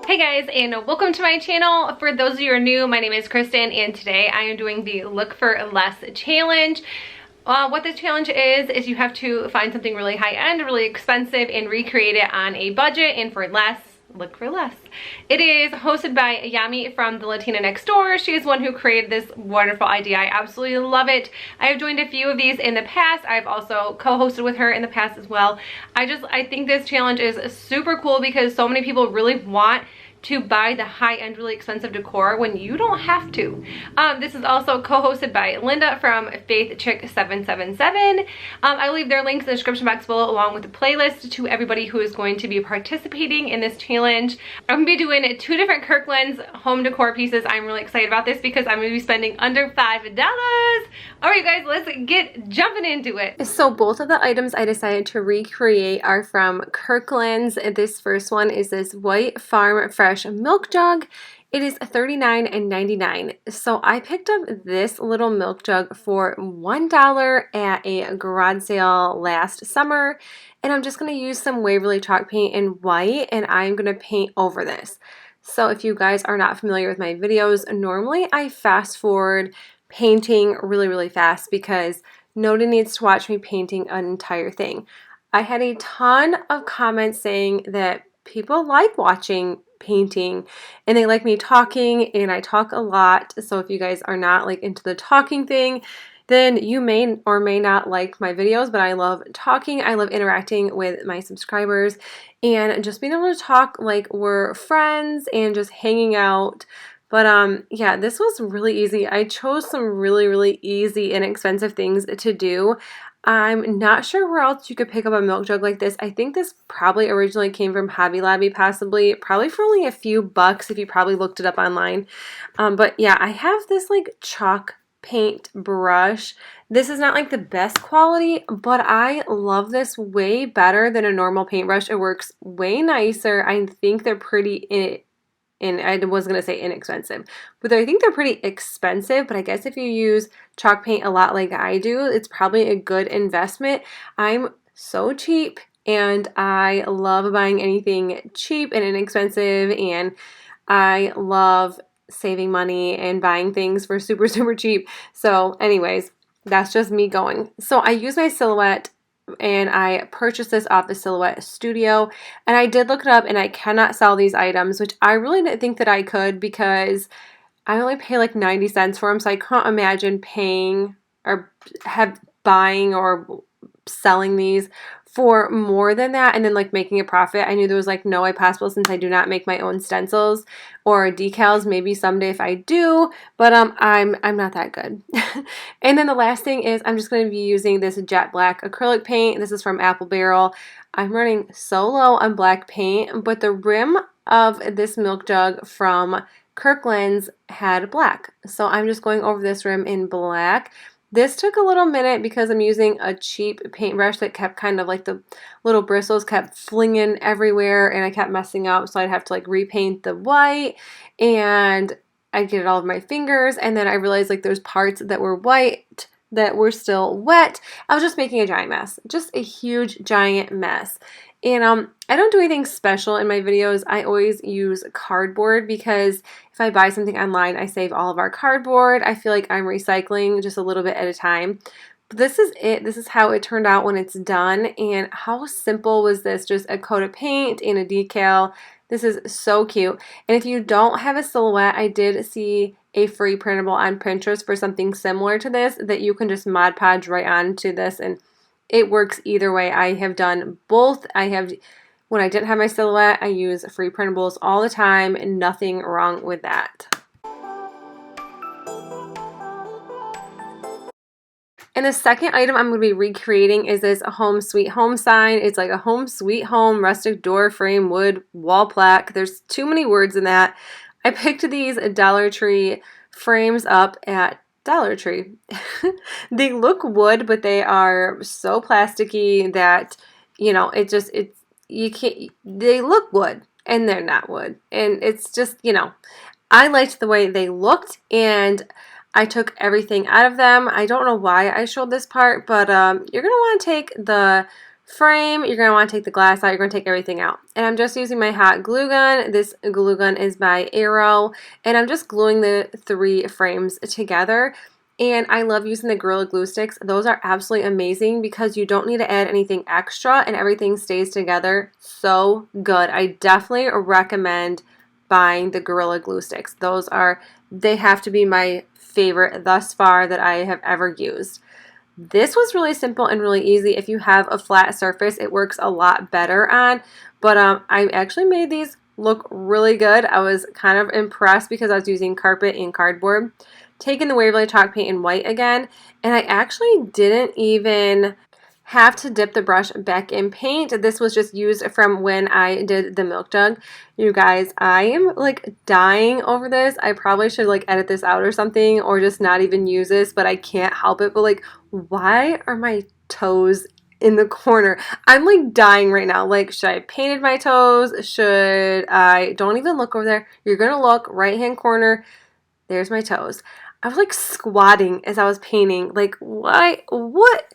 Hey guys, and welcome to my channel. For those of you who are new, my name is Kristen, and today I am doing the Look for Less challenge. What this challenge is you have to find something really high-end, really expensive, and recreate it on a budget, and for less. Look for less. It is hosted by Yami from the Latina Next Door. She is one who created this wonderful idea. I absolutely love it. I have joined a few of these in the past. I've also co-hosted with her in the past as well. I think this challenge is super cool because so many people really want to buy the high-end, really expensive decor when you don't have to. This is also co-hosted by Linda from FaithChick777. I will leave their links in the description box below along with the playlist to everybody who is going to be participating in this challenge. I'm going to be doing 2 different Kirklands home decor pieces. I'm really excited about this because I'm going to be spending under $5. Alright guys, let's get jumping into it. So both of the items I decided to recreate are from Kirklands. This first one is this white farm fresh milk jug. It is $39.99. So I picked up this little milk jug for $1 at a garage sale last summer, and I'm just going to use some Waverly chalk paint in white, and I'm going to paint over this. So if you guys are not familiar with my videos, normally I fast forward painting really fast because nobody needs to watch me painting an entire thing. I had a ton of comments saying that people like watching painting and they like me talking, and I talk a lot. So if you guys are not like into the talking thing, then you may or may not like my videos, but I love talking. I love interacting with my subscribers and just being able to talk like we're friends and just hanging out. But yeah, this was really easy. I chose some really easy, inexpensive things to do. I'm not sure where else you could pick up a milk jug like this. I think this probably originally came from Hobby Lobby, possibly. Probably for only a few bucks if you probably looked it up online. But yeah, I have this like chalk paint brush. This is not like the best quality, but I love this way better than a normal paintbrush. It works way nicer. I think they're pretty and I was going to say inexpensive, but I think they're pretty expensive. But I guess if you use chalk paint a lot like I do, it's probably a good investment. I'm so cheap and I love buying anything cheap and inexpensive, and I love saving money and buying things for super cheap. So anyways, that's just me going. So I use my Silhouette, and I purchased this off the Silhouette Studio, and I did look it up, and I cannot sell these items, which I really didn't think that I could because I only pay like 90 cents for them, so I can't imagine paying or buying or selling these for more than that and then like making a profit. I knew there was like no way possible since I do not make my own stencils or decals. Maybe someday if I do, but I'm not that good. And then the last thing is I'm just going to be using this jet black acrylic paint. This is from Apple Barrel. I'm running so low on black paint, but the rim of this milk jug from Kirkland's had black, so I'm just going over this rim in black. This took a little minute because I'm using a cheap paintbrush that kept kind of like the little bristles kept flinging everywhere, and I kept messing up, so I'd have to like repaint the white, and I'd get it all over my fingers, and then I realized like there's parts that were white that were still wet. I was just making a giant mess, just a huge giant mess. And I don't do anything special in my videos. I always use cardboard because if I buy something online, I save all of our cardboard. I feel like I'm recycling just a little bit at a time. But this is it. This is how it turned out when it's done. And how simple was this? Just a coat of paint and a decal. This is so cute. And if you don't have a Silhouette, I did see a free printable on Pinterest for something similar to this that you can just Mod Podge right onto this, and it works either way. I have done both. When I didn't have my Silhouette, I use free printables all the time, and nothing wrong with that. And the second item I'm going to be recreating is this Home Sweet Home sign. It's like a Home Sweet Home rustic door frame wood wall plaque. There's too many words in that. I picked these Dollar Tree frames up at Dollar Tree. They look wood, but they are so plasticky that, you know, they look wood and they're not wood. And it's just, you know, I liked the way they looked, and I took everything out of them. I don't know why I showed this part, but you're going to want to take the frame, you're going to want to take the glass out. You're going to take everything out. And I'm just using my hot glue gun. This glue gun is by Arrow. And I'm just gluing the 3 frames together. And I love using the Gorilla Glue sticks. Those are absolutely amazing because you don't need to add anything extra and everything stays together so good. I definitely recommend buying the Gorilla Glue sticks. They have to be my favorite thus far that I have ever used. This was really simple and really easy. If you have a flat surface, it works a lot better on. But I actually made these look really good. I was kind of impressed because I was using carpet and cardboard. Taking the Waverly Chalk Paint in white again, and I actually didn't even have to dip the brush back in paint. This was just used from when I did the milk jug. You guys, I am like dying over this. I probably should like edit this out or something, or just not even use this, but I can't help it. But like, why are my toes in the corner? I'm like dying right now. Like, should I have painted my toes? Should I? Don't even look over there. You're gonna look right hand corner. There's my toes. I was like squatting as I was painting. Like, why? What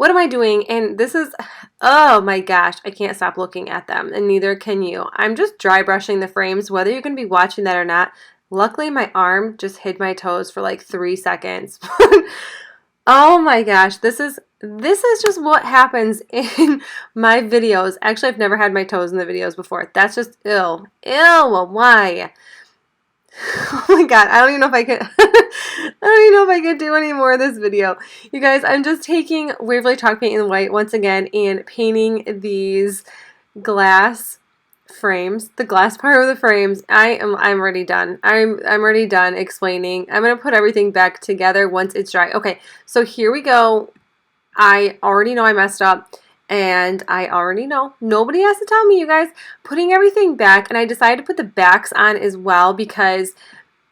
am I doing? And this is, oh my gosh, I can't stop looking at them, and neither can you. I'm just dry brushing the frames, whether you're going to be watching that or not. Luckily, my arm just hid my toes for like 3 seconds. Oh my gosh, this is just what happens in my videos. Actually, I've never had my toes in the videos before. That's just ill. Ew, why? Oh my god, I don't even know if I could I don't even know if I could do any more of this video. You guys, I'm just taking Waverly Chalk Paint in white once again and painting these glass frames, the glass part of the frames. I'm already done. I'm already done explaining. I'm going to put everything back together once it's dry. Okay, so here we go. I already know I messed up. And I already know, nobody has to tell me, you guys, putting everything back. And I decided to put the backs on as well because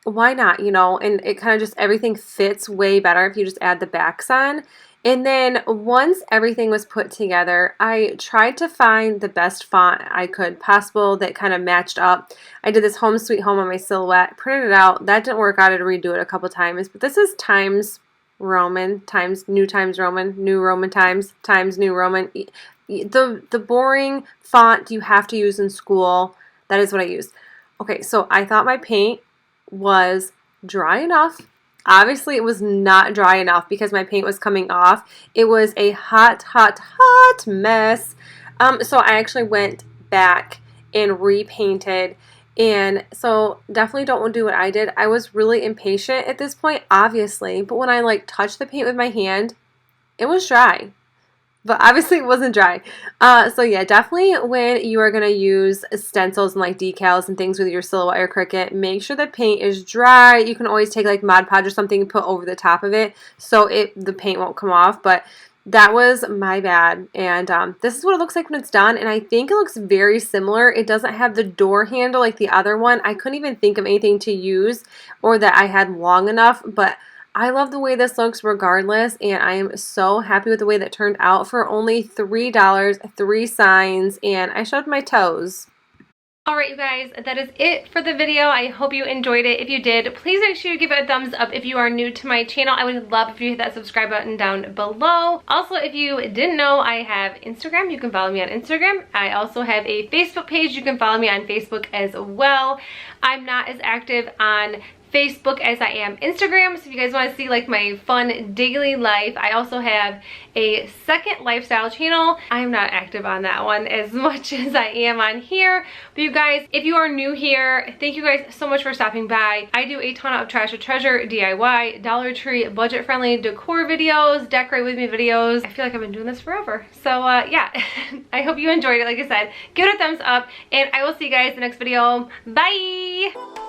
why not, you know, and it kind of just, everything fits way better if you just add the backs on. And then once everything was put together, I tried to find the best font I could possible that kind of matched up. I did this Home Sweet Home on my silhouette, printed it out. That didn't work out. I had to redo it a couple times, but this is Times Roman, Times New Times Roman, New Roman Times, Times New Roman. The boring font you have to use in school, that is what I used. Okay, so I thought my paint was dry enough. Obviously, it was not dry enough because my paint was coming off. It was a hot, hot, hot mess. So I actually went back and repainted. And so definitely don't do what I did. I was really impatient at this point, obviously. But when I like touched the paint with my hand, it was dry. But obviously it wasn't dry. So yeah, definitely when you are going to use stencils and like decals and things with your Silhouette or Cricut, make sure the paint is dry. You can always take like Mod Podge or something and put over the top of it so the paint won't come off. But that was my bad, and this is what it looks like when it's done, and I think it looks very similar. It doesn't have the door handle like the other one. I couldn't even think of anything to use or that I had long enough, but I love the way this looks regardless, and I am so happy with the way that turned out for only $3, 3 signs, and I showed my toes. Alright, you guys, that is it for the video. I hope you enjoyed it. If you did, please make sure you give it a thumbs up if you are new to my channel. I would love if you hit that subscribe button down below. Also, if you didn't know, I have Instagram. You can follow me on Instagram. I also have a Facebook page. You can follow me on Facebook as well. I'm not as active on Facebook as I am Instagram, so if you guys want to see like my fun daily life, I also have a second lifestyle channel. I am not active on that one as much as I am on here, but you guys, if you are new here, thank you guys so much for stopping by. I do a ton of trash or treasure, DIY, Dollar Tree, budget friendly decor videos, decorate with me videos. I feel like I've been doing this forever, so yeah. I hope you enjoyed it. Like I said, give it a thumbs up, and I will see you guys in the next video. Bye.